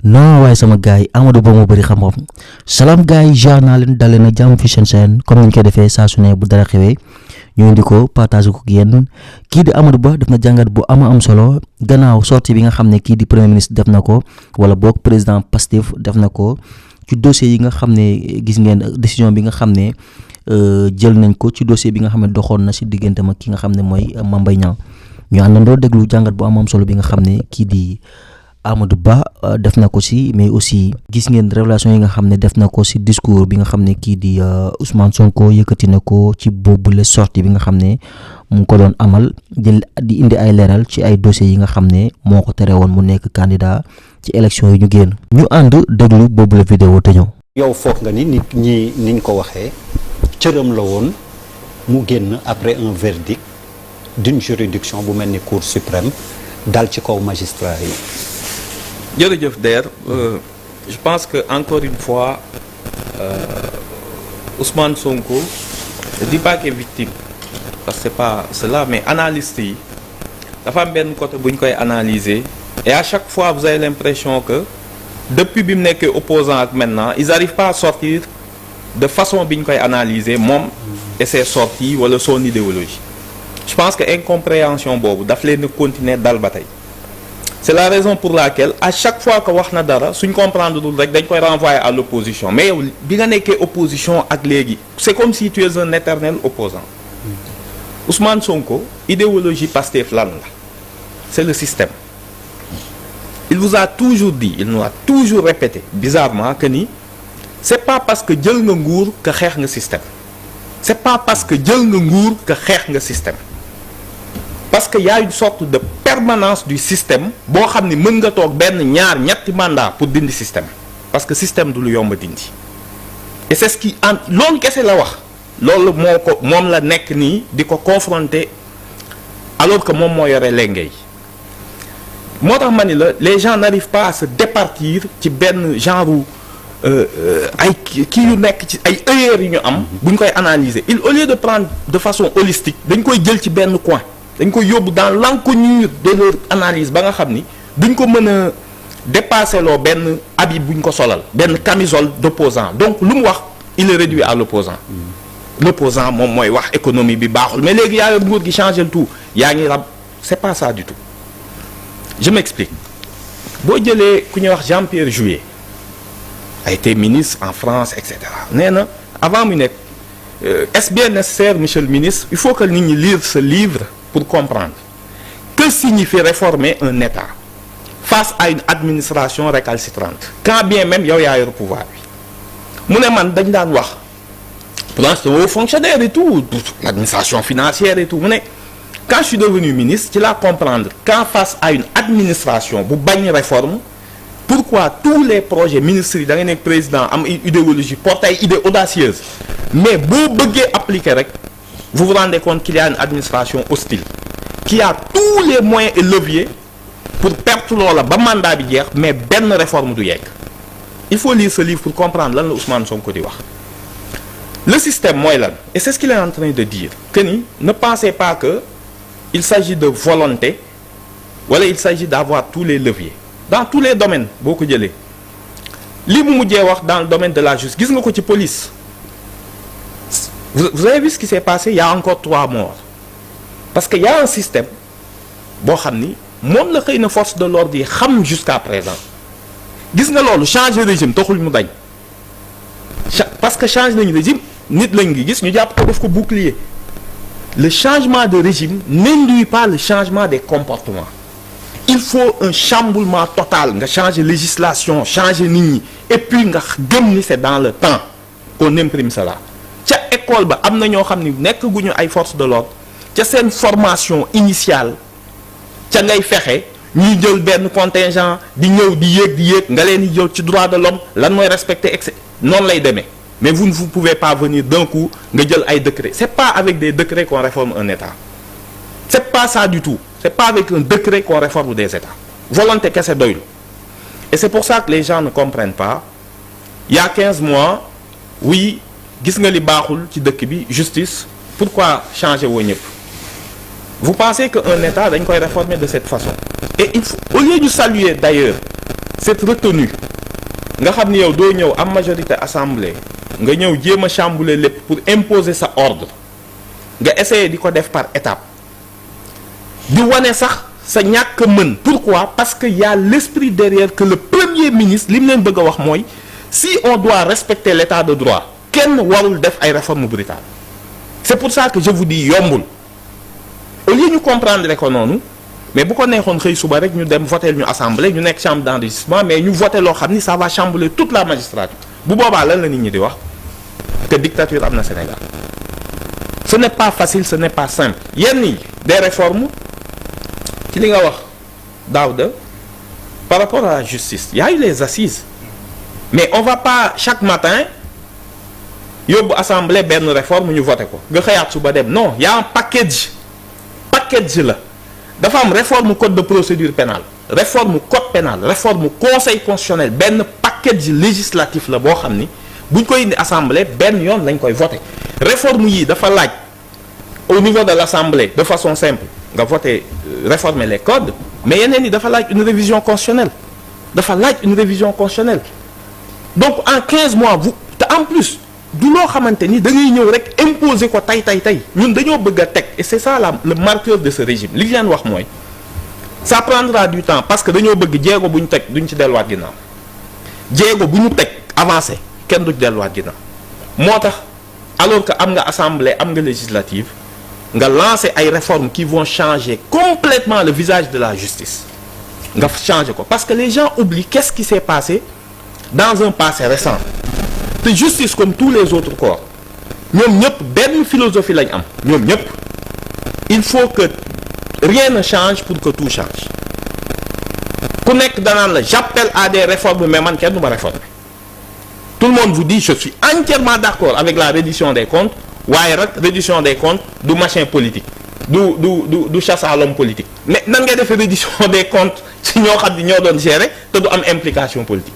non waaye sama gars yi Amadou Ba moo bëri xam-xam salaam gars yi jaar naa leen dalee na jàmm fi seen comme ni ñu koy defee saa su ne bu dara xewee ñu indi ko partage ko ak yéen kii di Amadou Ba def na jàngat bu am solo gannaaw sortie bi nga xam ne kii di premier ministre def na ko wala boog président Pastef def na ko ci dossier yi nga xam ne gis ngeen décision bi nga xam ne jël nañ ko ci dossier bi nga xam ne doxoon na si diggante ma ki nga xam ne mooy Mame Mbaye Niang ñu àndandoo déglu jàngat bu am solo bi nga xam ne kii di Amadou Ba def na ko si mais aussi gis ngeen révélation yi nga xam ne def na ko si discours bi nga xam ne kii di Ousmane Sonko yëkkati na ko ci boobule sortie bi nga xam ne mu ngi ko doon amal di indi ay leeral ci ay dossiers yi nga xam ne moo ko tere woon mu nekk candidat ci élection yi ñu génn. ñu ànd déglu boobule vidéo te ñëw. yow foog nga ni nit ñi niñ ko waxee cëram la woon mu génn après un verdict d'une juridiction bu mel ni Cour suprême dal ci kaw magistrat yi. jërëjëf Der je pense que encore une fois Ousmane Sonko je dis pas qu'il est victime parce que c'est pas cela mais analyste yi dafa am benn côté bu ñu koy analyser et à chaque fois vous avez l'impression que depuis bi mu nekkee opposant ak maintenant ils arrivent pas à sortir de façon bi ñu koy analyser moom et ses sorties wala son idéologie je pense que incompréhension boobu daf leen continuer dal ba tey. C'est la raison pour laquelle à chaque fois que wax na dara suñ comprendre dul rek dañ koy renvoyer à l'opposition mais yow bi nga nekkee opposition ak léegi c'est comme si tu es un éternel opposant Ousmane Sonko idéologie Pastef lan la c'est le système il vous a toujours dit il nous a toujours répété bizarrement que ni c'est pas parce que jël nga nguur que xeex nga système c'est pas parce que jël nga nguur que xeex nga système parce que y a une sorte de permanence du système boo xam ni mën nga toog benn ñaar ñetti mandat pour dindi système parce que système du lu yomb dindi et c'est ce qui loolu kese la wax loolu moom la nekk nii di ko confronter alors que moom moo yore lengay moo tax ma ni la les gens n'arrivent pas à se départir ci benn genre ay kii yu nekk ci ay erreurs yi ñu am bu ñu koy analyser au lieu de prendre de façon holistique dañ koy jël ci benn coin dañ koy yóbbu dans l'inconnu de leur analyse ba nga xam ni duñ ko mën a dépasser loo benn habit buñ ko solal benn camisole d'opposant donc lu mu wax il est réduit à l'opposant l'opposant moom mooy wax économie bi baaxul mais léegi yaa nguur gi changer le tout yaa ngi rab c'est pas ça du tout je m'explique boo jëlee ku ñuy wax Jean-Pierre Jouyet a été ministre en France et cetera nee na avant mu nekk est-ce bien nécessaire monsieur le ministre il faut que nit ñi lire ce livre pour comprendre que signifie réformer un État face à une administration récalcitrante quand bien même yow yaa yor pouvoir bi mu ne man dañ daan wax pour haut fonctionnaire et tout l'administration financière et tout mu ne quand je suis devenu ministre ci laa comprendre quand face à une administration bu bañ réforme pourquoi tous les projets ministres yi da nga nekk président am une idéologie porte ay idées audacieuses mais boo bëggee appliquer rek vous vous rendez compte qu'il y a une administration hostile qui a tous les moyens et leviers pour perdre loola ba mandat bi jeex mais benn réforme du yegg il faut lire ce livre pour comprendre lan la Ousmane Sonko di wax le système mooy lan et c'est ce qu'il est en train de dire que ni ne pensez pas que il s'agit de volonté wala il s'agit d'avoir tous les leviers dans tous les domaines boo ko jëlee li mu mujjee wax dans le domaine de la justice gis nga ko ci police vous avez vu ce qui s'est passé il y a encore 3 morts parce que y a un système boo xam ni moom la xëy na force de l'ordre yi xam jusqu'à présent gis nga loolu changer régime taxul mu dañ parce que changer nañu régime nit lañ ngi gis ñu jàpp ko def ko bouclier le changement de régime n'induit pas le changement des comportements il faut un chamboulement total nga changer législation changer nit ñi et puis nga gëm ni c'est dans le temps qu'on imprime cela ca école ba am na ñoo xam ni nekk guñu ay forces de l'ordre ca seen formation initiale ca ngay fexe ñuy jël benn contingent di ñëw di yéeg nga leen di jël ci droit de l'homme lan mooy respecter excès noonu lay demee mais vous ne pouvez pas venir d'un coup nga jël ay décrets c'est pas avec des décrets qu'on réforme un État c'est pas ça du tout c'est pas avec un décret qu'on réforme des États volonté kese doylu et c'est pour ça que les gens ne comprennent pas il y a 15 mois oui gis nga li baaxul ci dëkk bi justice pourquoi changer woo ñëpp vous pensez que un État dañ koy réformer de cette façon et il faut au lieu de saluer d'ailleurs cette retenue nga xam ni yow doo ñëw am majorité assemblée nga ñëw jéem a chambouler lépp pour imposer sa ordre nga essayer di ko def par étape di wane sax sa ñàkk mën. Pourquoi? Parce que y a l'esprit derrière que le premier ministre li mu leen bëgg a wax mooy si on doit respecter l'état de droit kenn warul def ay réformes brutales. C'est pour ça que je vous dis yombul au lieu ñu comprendre ko noonu mais bu ko neexoon xëy suba rek ñu dem voter ñu assemblée ñu nekk chambre d'enregistrement mais ñu voter loo xam ni ça va chambouler toute la magistrature bu boobaa lan la nit ñi di wax que dictature am na Sénégal. Ce n'est pas facile, ce n'est pas simple. Yenn yi des réformes ci li nga wax Daouda par rapport à la justice il y a eu les assises mais on va pas chaque matin yóbbu assemblée benn réforme ñu voté ko nga xëyaat suba dem non il y a un package la dafa am réforme code de procédure pénale réforme code pénal réforme conseil constitutionnel benn package législatif la boo xam ni buñ koy indi assemblée benn yoon lañ koy voté réforme yii dafa laaj au niveau de l'assemblée de façon simple nga voté réformer les codes mais yeneen yi dafa laaj une révision constitutionnelle donc en 15 mois vous te en plus du loo xamante ni da ngay ñëw rek imposer ko tey ñun dañoo bëgg a teg et c'est ça le marqueur de ce régime li leen wax mooy ça prendra du temps parce que dañoo bëgg jéego bu ñu teg duñ ci delluwaat ginnaaw jéego bu ñu teg avancé kenn du delluwaat ginnaaw moo tax alors que am nga assemblée am nga législative nga lancer ay réformes qui vont changer complètement le visage de la justice nga changer ko parce que les gens oublient qu'est-ce qui s'est passé dans un passé récent te justice comme tous les autres corps ñoom ñëpp benn philosophie lañ am ñoom ñëpp il faut que rien ne change pour que tout change ku nekk danaan la j'appelle à des réformes mais man kenn du ma réformer tout le monde vous dit je suis entièrement d'accord avec la reddition des comptes waaye rek reddition des comptes du machin politique du chasse à l'homme politique mais nan ngay defee reddition des comptes ci ñoo xam ni ñoo doon gérer te du am implication politique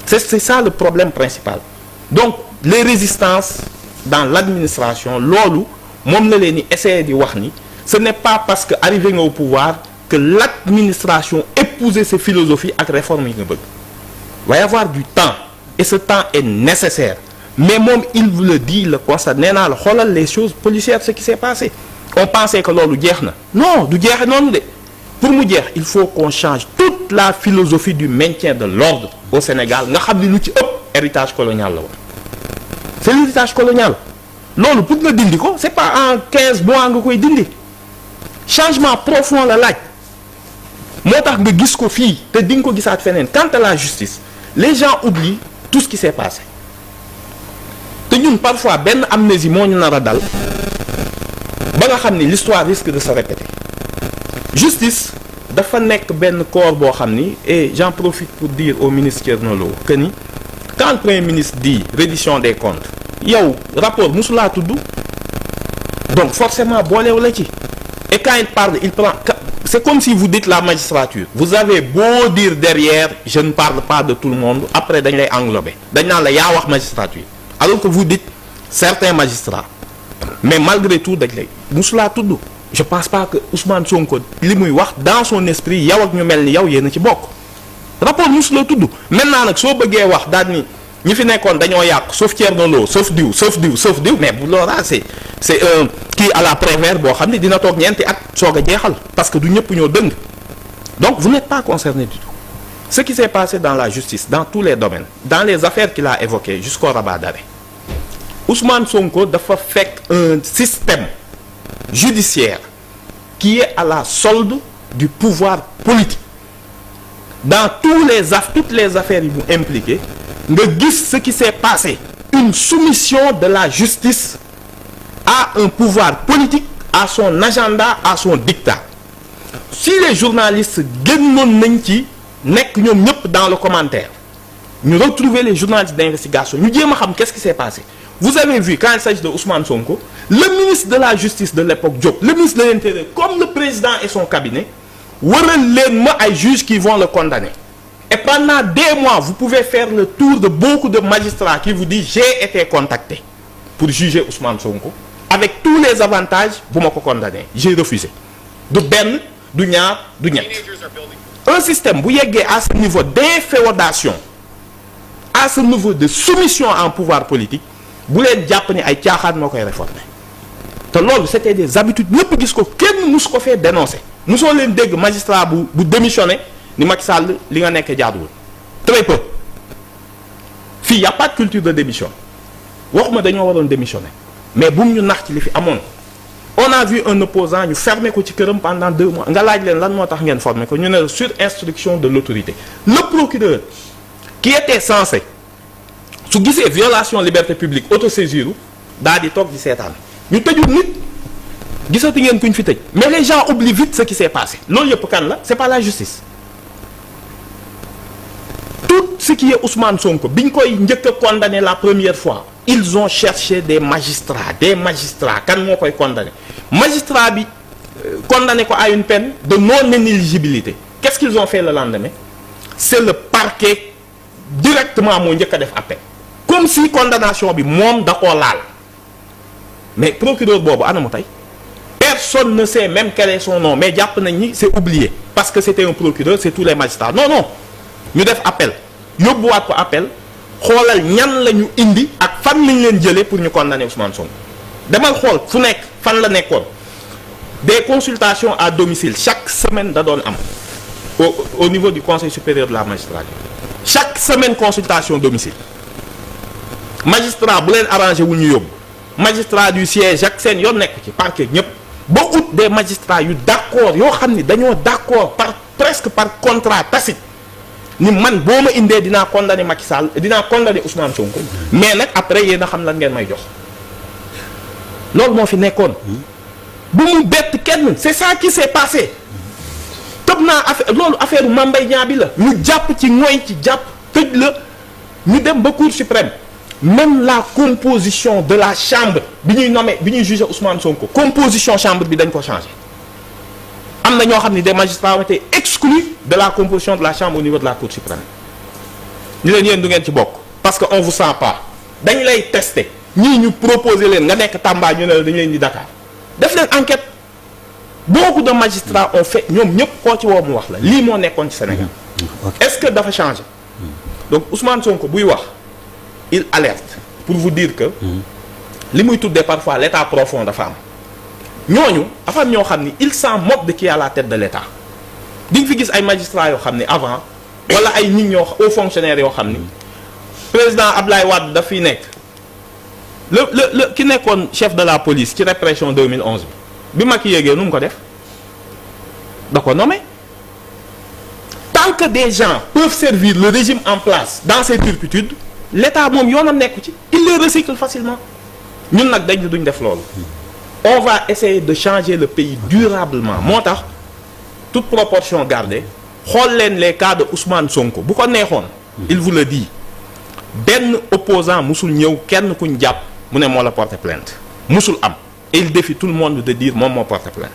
c'est ça le problème principal donc les résistances dans l'administration loolu moom la leen ni essayer di wax ni ce n'est pas parce que arrivé nga au pouvoir que l'administration épouser ses philosophies ak réformes yi nga bëgg va y avoir du temps et ce temps est nécessaire mais moom il vous le dit le constat nee naa la xoolal les choses policières ce qui s'est passé on pensait que loolu jeex na non du jeexe noonu de pour mu jeex il faut qu'on change toute la philosophie du maintien de l'ordre au Sénégal nga xam ni lu ci ëpp héritage colonial la woon c'est l'héritage colonial loolu pour nga dindi ko c'est pas en 15 mois nga koy dindi changement profond la laaj moo tax nga gis ko fii te di nga ko gisaat feneen quant à la justice les gens oublient tout ce qui s'est passé te ñun parfois benn amnésie moo ñu nar a dal ba nga xam ni l'histoire risque de se répéter justice dafa nekk benn corps boo xam ni et j'en profite pour dire au ministre Thierno Lo que ni quand le premier ministre dit reddition des comptes yow rapport musulaa tudd donc forcément boolewu la ci et quand il parle il prend c'est comme si vous dites la magistrature vous avez beau dire derrière je ne parle pas de tout le monde après dañ lay englober dañ naan la yaa wax magistrature alors que vous dites certains magistrats mais malgré tout dañ lay musulaa tudd je pense pas que Ousmane Sonko li muy wax dans son esprit yow ak ñu mel ni yow yéen a ci bokk rapport musulaa tudd maintenant nag soo bëggee wax daal ni ñi fi nekkoon dañoo yàq sauf Thierno Lo sauf diw mais bu loolaa c'est un kii à la Prévert boo xam ne dina toog ñeenti at soog a jeexal parce que du ñëpp ñoo dëng donc vous n'êtes pas concerné du tout ce qui s'est passé dans la justice dans tous les domaines dans les affaires qu'il a évoquées jusqu'au rabat d'arrêt Ousmane Sonko dafa fekk un système judiciaire qui est à la solde du pouvoir politique dans toutes les affaires yi mu impliquées nga gis ce qui s'est passé une soumission de la justice à un pouvoir politique à son agenda à son dictat si les journalistes génnoon nañ ci nekk ñoom ñëpp dans le commentaire ñu retrouver les journalistes d'investigation ñu jéem a xam qu'est-ce qui s'est passé vous avez vu quand il s'agit de Ousmane Sonko le ministre de la justice de l'époque Diop le ministre de l'Intérieur comme le président et son cabinet waral leen ma ay juges qui vont le condamner et pendant des mois vous pouvez faire le tour de beaucoup de magistrats qui vous disent j'ai été contacté pour juger Ousmane Sonko avec tous les avantages bu ma ko condamner j'ai refusé du benn du ñaar du ñett un système bu yeggee à ce niveau d'inféodation, à ce niveau de soumission en pouvoir politique, bu leen jàpp ni ay caaxaan moo koy réformer te loolu c'était des habitudes ñëpp gis ko kenn mus ko fee dénoncer musoo leen dégg magistrat bu démissionné ni Macky Sall li nga nekk jaaduwul. Très peu fii y a pas de culture de démission waxuma dañoo waroon démissionner mais bu mu ñu nax ci li fi amoon. On a vu un opposant ñu fermer ko ci këram pendant 2 mois nga laaj leen lan moo tax ngeen former ko ñu ne sur instruction de l'autorité. Le procureur qui était censé su gisee violation liberté publique autosaisir daal di toog di seetaan ñu tëjul nit gisati ngeen kuñ fi tëj mais les gens oublient vite ce qui s'est passé loolu yëpp kan la c'est pas la justice. Tout ce qui est Ousmane Sonko biñ koy njëkk a condamné la première fois ils ont cherché des magistrats kan moo koy condamné magistrat bi condamné ko à une peine de non-inéligibilité qu'est-ce qu'ils ont fait le lendemain? C'est le parquet directement moo njëkk a def appel comme si condamnation bi moom da koo laal mais procureur boobu ana mu tey personne ne sait même quel est son nom mais jàpp nañ ni c'est oublié parce que c'était un procureur c'est tous les magistrats non ñu def appel yóbbuwaat ko appel xoolal ñan la ñu indi ak fan lañ leen jëlee pour ñu condamner Ousmane Sonko demal xool fu nekk fan la nekkoon des consultations à domicile chaque semaine da doon am au niveau du conseil supérieur de la magistrature chaque semaine consultation domicile magistrat bu leen arrangé wu ñu yóbbu magistrat du siège ak seen yoon nekk ci parquet ñëpp ba ut des magistrats yu d'accord yoo xam ni dañoo d'accord presque par contrat tacite ni man boo ma indee dinaa condamner Macky Sall dinaa condamner Ousmane Sonko mais nag après yéen a xam lan ngeen may jox loolu moo fi nekkoon bu mu bett kenn c'est ça qui s'est passé tëb naa affaire loolu affaire Mame Mbaye Niang bi la ñu jàpp ci ngoy ci jàpp tëj la ñu dem ba Cour suprême même la composition de la chambre bi ñuy juger Ousmane Sonko composition chambre bi dañ ko changer am na ñoo xam ni des magistrats ont été exclus de la composition de la chambre au niveau de la Cour suprême ñu leen yéen du ngeen ci bokk parce que on vous sent pas dañ lay tester ñii ñu proposer leen nga nekk Tamba ñu ne la dañu leen di Dakar def leen enquête beaucoup de magistrats ont fait ñoom ñëpp koo ci woo mu wax la lii moo nekkoon ci Sénégal est-ce que dafa changer donc Ousmane Sonko buy wax il alerte pour vous dire que li muy tuddee parfois l'état profond dafa am ñooñu dafa am ñoo xam ni il s'en moque de qui est à la tête de l'état di nga fi gis ay magistrats yoo xam ni avant wala ay nit ñoo hauts fonctionnaires yoo xam ni président Ablaye Wade daf fiy nekk le ki nekkoon chef de la police ci répression 2011 bi Macky yéegee nu mu ko def da ko nommé tant que des gens peuvent servir le régime en place dans ses turpitudes l'état moom yoonam nekku ci il les recycle facilement ñun nag dañ duñ def loolu on va essayer de changer le pays durablement moo tax toute proportion gardée xool leen les cas de Ousmane Sonko bu ko neexoon il vous le dit benn opposant musul ñëw kenn kuñ jàpp mu ne moo la porter plainte musul am et il défie tout le monde de dire moom moo porter plainte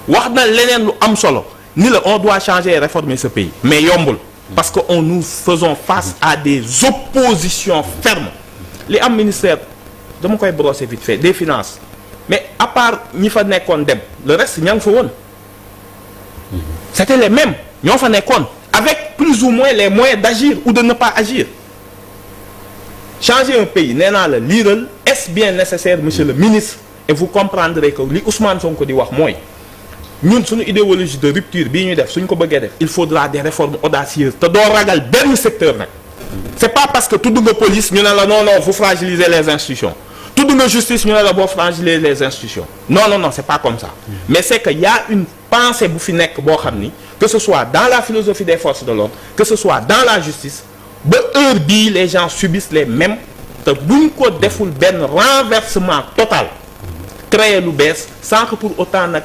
wax na leneen lu am solo ni la on doit changer et réformer ce pays mais yombul parce que nous faisons face à des oppositions fermes li am ministère dama koy brosser vite fait des finances mais à part ñi fa nekkoon dem le reste ña ngi fa woon c'était les mêmes ñoo fa nekkoon avec plus ou moins les moyens d'agir ou de ne pas agir changer un pays nee naa la liiral est-ce bien nécessaire monsieur le ministre et vous comprendrez que li Ousmane Sonko di wax mooy ñun suñu idéologie de rupture bii ñuy def suñ ko bëggee def il faudra des réformes audacieuses te doo ragal benn secteur nag c'est pas parce que tudd nga police ñu ne la non vous fragilisez les institutions tudd nga justice ñu ne la boo fragiliser les institutions non c'est pas comme ça mais c'est que y a une pensée bu fi nekk boo xam ni que ce soit dans la philosophie des forces de l'ordre que ce soit dans la justice ba heure bii les gens subissent les mêmes te buñ ko deful benn renversement total créer lu bees sans que pour autant nag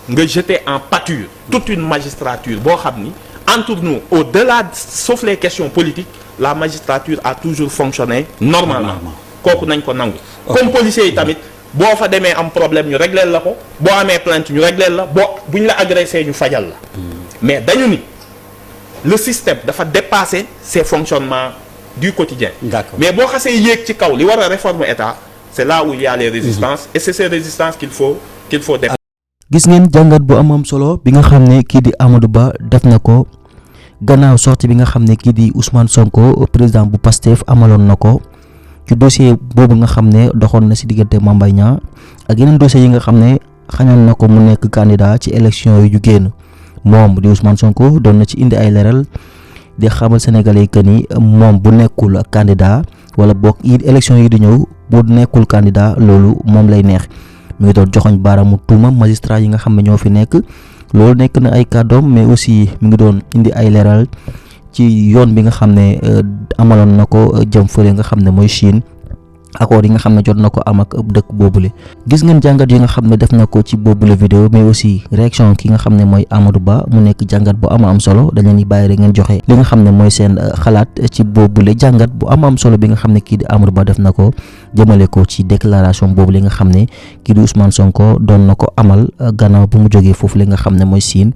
nga jeter en pâture toute une magistrature boo xam ni entre nous au-delà sauf les questions politiques la magistrature a toujours fonctionné normalement kooku nañ ko nangu comme policiers yi tamit boo fa demee am problème ñu régleel la ko boo amee plainte ñu régleel la buñ la agressé ñu fajal la mais dañu ni le système dafa dépasser ses fonctionnements du quotidien mais boo xasee yéeg ci kaw li war a réformer état c'est là où il y a les résistances et c'est ces résistances qu'il faut gis ngeen jàngat bu am solo bi nga xam ne kii di Amadou Ba def na ko gannaaw sortie bi nga xam ne kii di Ousmane Sonko président bu Pastef amaloon na ko ci dossier boobu nga xam ne doxoon na si diggante Mame Mbaye Niang ak yeneen dossiers yi nga xam ne xañal na ko mu nekk candidat ci élection yi ju génn moom di Ousmane Sonko doon na ci indi ay leeral di xamal sénégalais que ni moom bu nekkul candidat wala boog yi élection yi di ñëw bu nekkul candidat loolu moom lay neex mi ngi doon joxoñ baaraamu tuuma magistrat yi nga xam ne ñoo fi nekk loolu nekk na ay kàddoom mais aussi mi ngi doon indi ay leeral ci yoon bi nga xam ne amaloon na ko jëm fële nga xam ne mooy Chine accord yi nga xam ne jot na ko am ak dëkk boobule gis ngeen jàngat yi nga xam ne def na ko ci boobule vidéo mais aussi réaction ki nga xam ne mooy Amadou Ba mu nekk jàngat bu am solo dañ leen di bàyyi rek ngeen joxe li nga xam ne mooy seen xalaat ci boobule jàngat bu am solo bi nga xam ne kii di Amadou Ba def na ko jëmale ko ci déclaration boobu li nga xam ne kii di Ousmane Sonko doon na ko amal gannaaw bu mu jógee foofu li nga xam ne mooy Chine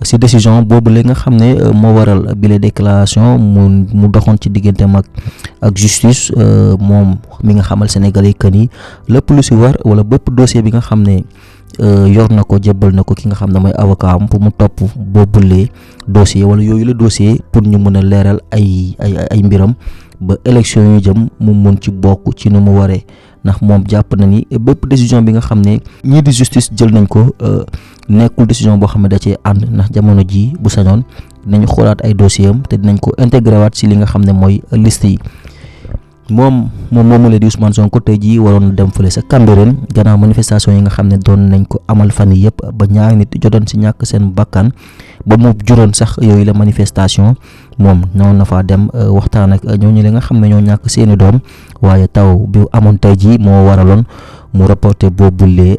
si décision boobu la nga xam ne moo waral bile déclaration mu doxoon ci digganteem ak justice moom mi nga xamal Sénégalais que ni lépp lu si war wala bépp dossier bi nga xam ne yor na ko jébbal na ko ki nga xam ne mooy avocat am pour mu topp boobule dossier wala yooyu la dossier pour ñu mën a leeral ay mbiram ba élection yu jëm mu mun ci bokk ci nu mu waree ndax moom jàpp na ni bépp décision bi nga xam ne ñii di justice jël nañ ko nekkul décision boo xam ne da cee ànd ndax jamono ji bu sañoon dinañu xoolaat ay dossier am te dinañ ko intégré waat si li nga xam ne mooy liste yi moom la di Ousmane Sonko tey jii waroon na dem fële sa Cambérène gannaaw manifestation yi nga xam ne doon nañ ko amal fan yi yëpp ba ñaari nit jotoon si ñàkk seen bakkan ba mu juróon sax yooyu la manifestation moom ñëwoon na faa dem waxtaan ak ñooñu la nga xam ne ñoo ñàkk seeni doom waaye taw bi amoon tey jii moo waraloon mu reporté boobule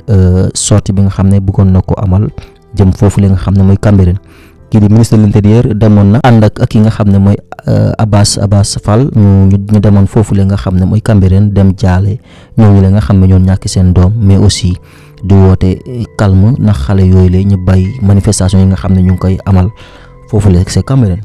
sortie bi nga xam ne bëggoon na ko amal jëm foofu li nga xam ne mooy Cambérène kii di ministre de l'intérieur demoon na ànd ak ki nga xam ne mooy Abbas Fall ñu demoon foofu la nga xam ne mooy Cambérène dem jaale ñooñu la nga xam ne ñoo ñàkk seen doom mais aussi di woote calme ndax xale yooyu la ñu bàyyi manifestation yi nga xam ne ñu ngi koy amal foofu la c'est Cambérène